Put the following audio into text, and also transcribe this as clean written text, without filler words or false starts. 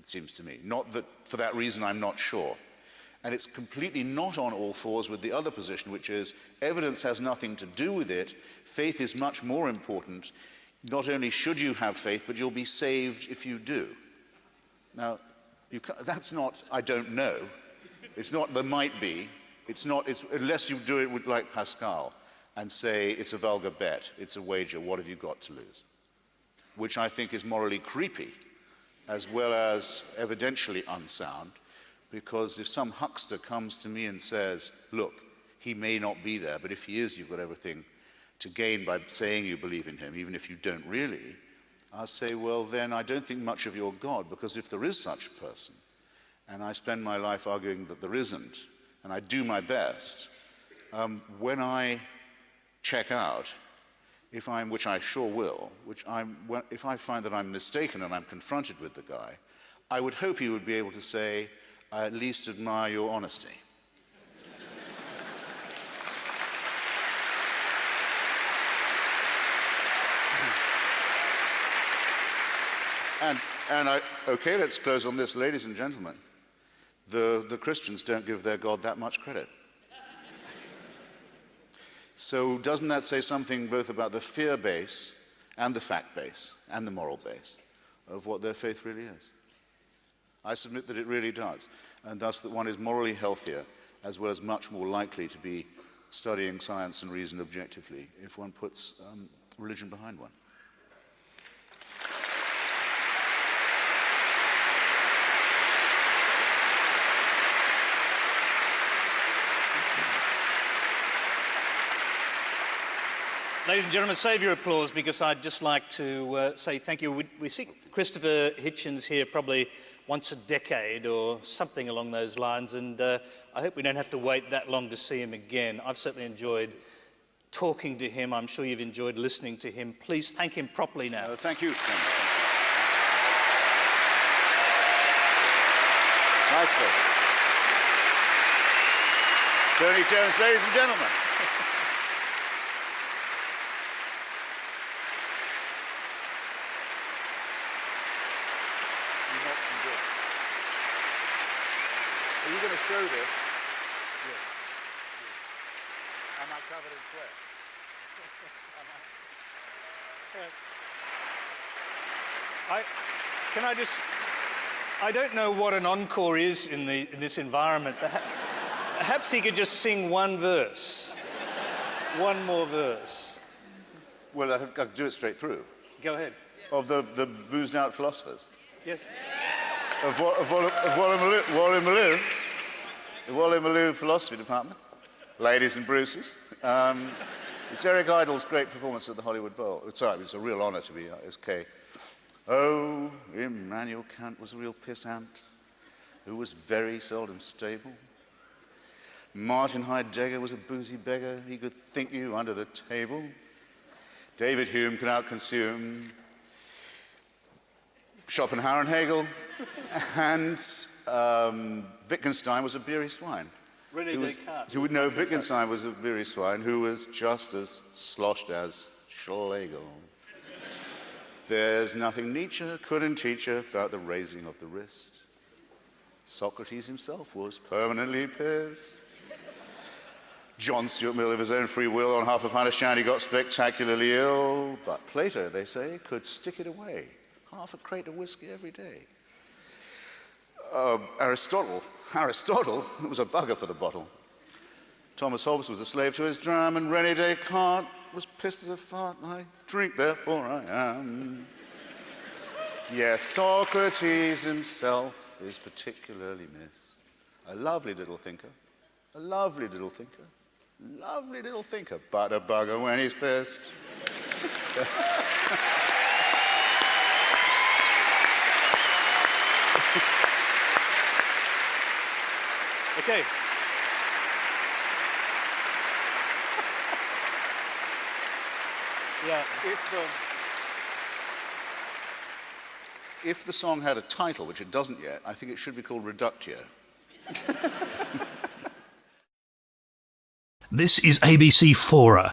it seems to me. Not that for that reason I'm not sure. And it's completely not on all fours with the other position, which is evidence has nothing to do with it. Faith is much more important. Not only should you have faith, but you'll be saved if you do. Now, that's not, I don't know. It's not, there might be. It's not, unless you do it like Pascal and say it's a vulgar bet, it's a wager, what have you got to lose? Which I think is morally creepy, as well as evidentially unsound. Because if some huckster comes to me and says, look, he may not be there, but if he is, you've got everything to gain by saying you believe in him, even if you don't really, I'll say, well, then I don't think much of your God, because if there is such a person, and I spend my life arguing that there isn't, and I do my best, when I check out, which I sure will, if I find that I'm mistaken and I'm confronted with the guy, I would hope he would be able to say, I at least admire your honesty. Okay, let's close on this, ladies and gentlemen. The Christians don't give their God that much credit. So doesn't that say something both about the fear base and the fact base and the moral base of what their faith really is? I submit that it really does, and thus that one is morally healthier as well as much more likely to be studying science and reason objectively if one puts religion behind one. Ladies and gentlemen, save your applause, because I'd just like to say thank you. We see Christopher Hitchens here probably once a decade or something along those lines, and I hope we don't have to wait that long to see him again. I've certainly enjoyed talking to him. I'm sure you've enjoyed listening to him. Please thank him properly now. Thank you. Nicely. Tony Jones, ladies and gentlemen. Are you going to show this? Yes. Am I covered in sweat? I don't know what an encore is in this environment. Perhaps he could just sing one verse. One more verse. Well, I could do it straight through. Go ahead. Of the boozed out philosophers. Yes. Of Wally Malou Philosophy Department, ladies and Bruces. It's Eric Idle's great performance at the Hollywood Bowl. Sorry, it's a real honor to be SK. Oh, Immanuel Kant was a real pissant who was very seldom stable. Martin Heidegger was a boozy beggar. He could think you under the table. David Hume could outconsume Schopenhauer and Hegel. And Wittgenstein was a beery swine. René Descartes. Wittgenstein was a beery swine who was just as sloshed as Schlegel. There's nothing Nietzsche couldn't teach about the raising of the wrist. Socrates himself was permanently pissed. John Stuart Mill, of his own free will, on half a pint of shandy, got spectacularly ill. But Plato, they say, could stick it away. Half a crate of whiskey every day. Aristotle was a bugger for the bottle. Thomas Hobbes was a slave to his dram, and René Descartes was pissed as a fart. I drink, therefore I am. Yes, Socrates himself is particularly missed. A lovely little thinker, a lovely little thinker, lovely little thinker, but a bugger when he's pissed. Okay. Yeah. If the song had a title, which it doesn't yet, I think it should be called Reductio. This is ABC Fora.